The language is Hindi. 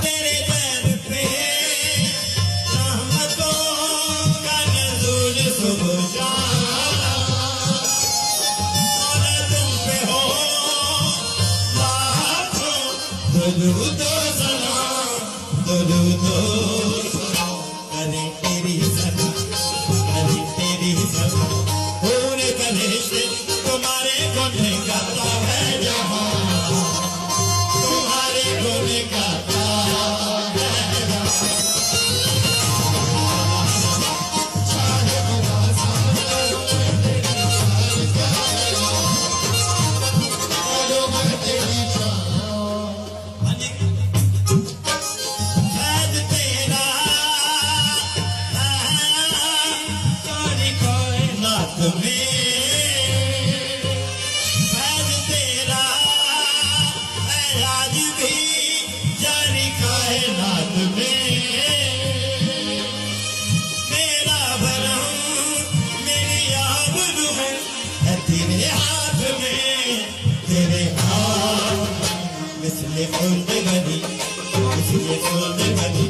तेरे दर पे रहमतों का नज़ूल सुबह मौला तुम पे हो लाखों दुरूद व सलाम, दुरूद व सलाम। करे तेरी सना, करे तेरी सना, पूरे कलेश तुम्हारे गुण गाता है जहां, तुम्हारे गुण गाता है जहां। फैज़ तेरा सारी कायनात में, फैज़ तेरा है आज भी जारी कायनात में। मेरा भरम मेरी आबरू है तेरे हाथ में, तेरे हाथ मिसले खुल्द गनी, मिसले खुल्द गनी।